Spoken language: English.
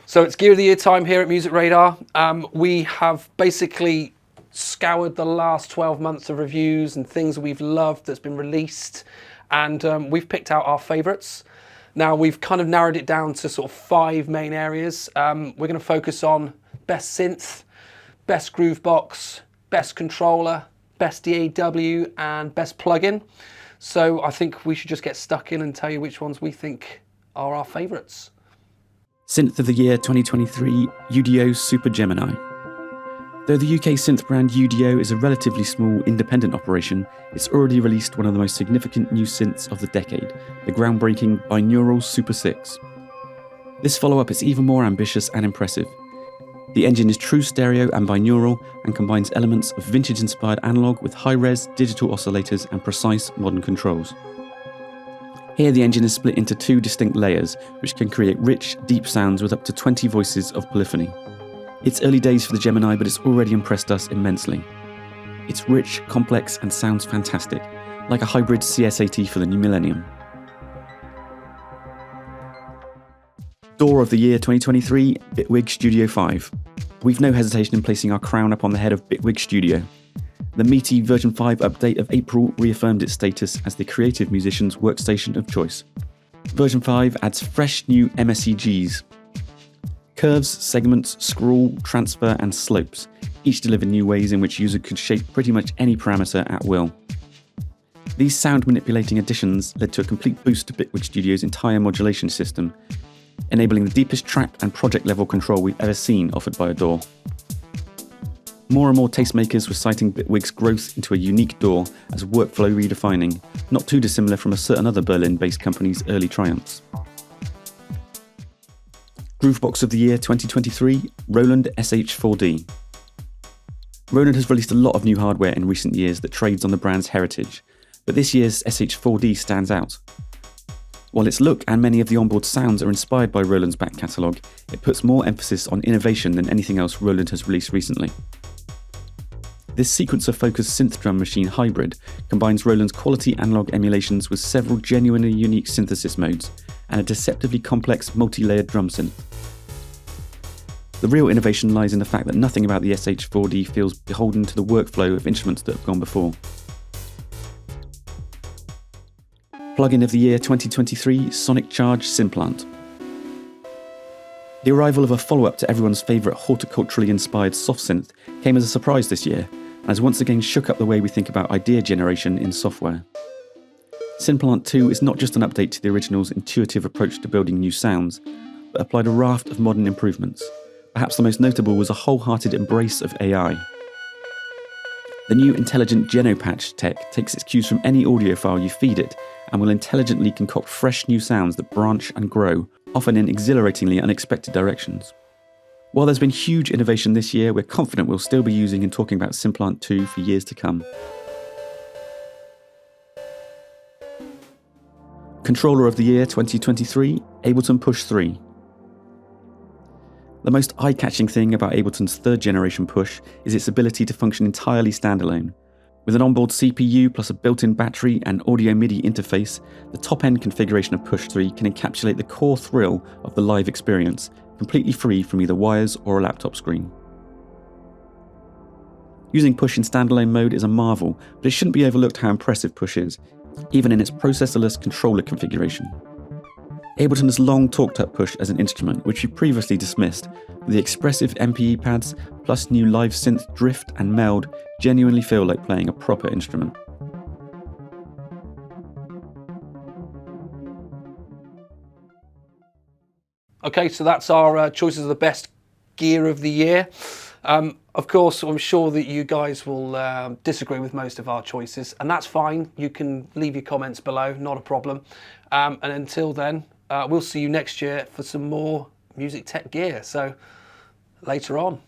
So it's Gear of the Year time here at Music Radar. We have basically scoured the last 12 months of reviews and things we've loved that's been released, and we've picked out our favourites. Now we've kind of narrowed it down to sort of 5 main areas. We're going to focus on best synth, best groove box, best controller, best DAW and best plugin. So I think we should just get stuck in and tell you which ones we think are our favourites. Synth of the Year 2023, Yudo Super Gemini. Though the UK synth brand Yudo is a relatively small independent operation, it's already released one of the most significant new synths of the decade, the groundbreaking binaural Super 6. This follow-up is even more ambitious and impressive. The engine is true stereo and binaural and combines elements of vintage-inspired analog with high-res digital oscillators and precise modern controls. Here the engine is split into 2 distinct layers, which can create rich, deep sounds with up to 20 voices of polyphony. It's early days for the Gemini, but it's already impressed us immensely. It's rich, complex, and sounds fantastic, like a hybrid CS80 for the new millennium. DAW of the Year 2023, Bitwig Studio 5. We've no hesitation in placing our crown upon the head of Bitwig Studio. The meaty version 5 update of April reaffirmed its status as the creative musician's workstation of choice. Version 5 adds fresh new MSEGs. Curves, segments, scroll, transfer, and slopes each deliver new ways in which users could shape pretty much any parameter at will. These sound manipulating additions led to a complete boost to Bitwig Studio's entire modulation system, enabling the deepest track and project level control we've ever seen offered by a DAW. More and more tastemakers were citing Bitwig's growth into a unique DAW as workflow redefining, not too dissimilar from a certain other Berlin-based company's early triumphs. Groovebox of the Year 2023, Roland SH4D. Roland has released a lot of new hardware in recent years that trades on the brand's heritage, but this year's SH4D stands out. While its look and many of the onboard sounds are inspired by Roland's back catalogue, it puts more emphasis on innovation than anything else Roland has released recently. This sequencer-focused synth drum machine hybrid combines Roland's quality analog emulations with several genuinely unique synthesis modes and a deceptively complex multi-layered drum synth. The real innovation lies in the fact that nothing about the SH4D feels beholden to the workflow of instruments that have gone before. Plugin of the Year 2023, Sonic Charge Symplant. The arrival of a follow-up to everyone's favourite horticulturally inspired soft synth came as a surprise this year, and has once again shook up the way we think about idea generation in software. Symplant 2 is not just an update to the original's intuitive approach to building new sounds, but applied a raft of modern improvements. Perhaps the most notable was a wholehearted embrace of AI. The new intelligent Genopatch tech takes its cues from any audio file you feed it, and will intelligently concoct fresh new sounds that branch and grow, often in exhilaratingly unexpected directions. While there's been huge innovation this year, we're confident we'll still be using and talking about Symplant 2 for years to come. Controller of the Year 2023, Ableton Push 3. The most eye-catching thing about Ableton's 3rd generation Push is its ability to function entirely standalone. With an onboard CPU plus a built-in battery and audio MIDI interface, the top-end configuration of Push 3 can encapsulate the core thrill of the live experience, completely free from either wires or a laptop screen. Using Push in standalone mode is a marvel, but it shouldn't be overlooked how impressive Push is, even in its processorless controller configuration. Ableton has long talked up Push as an instrument, which we previously dismissed, but the expressive MPE pads plus new live synth drift and meld genuinely feel like playing a proper instrument. Okay, so that's our choices of the best gear of the year. Of course, I'm sure that you guys will disagree with most of our choices, and that's fine. You can leave your comments below, not a problem. And until then, we'll see you next year for some more music tech gear. So later on.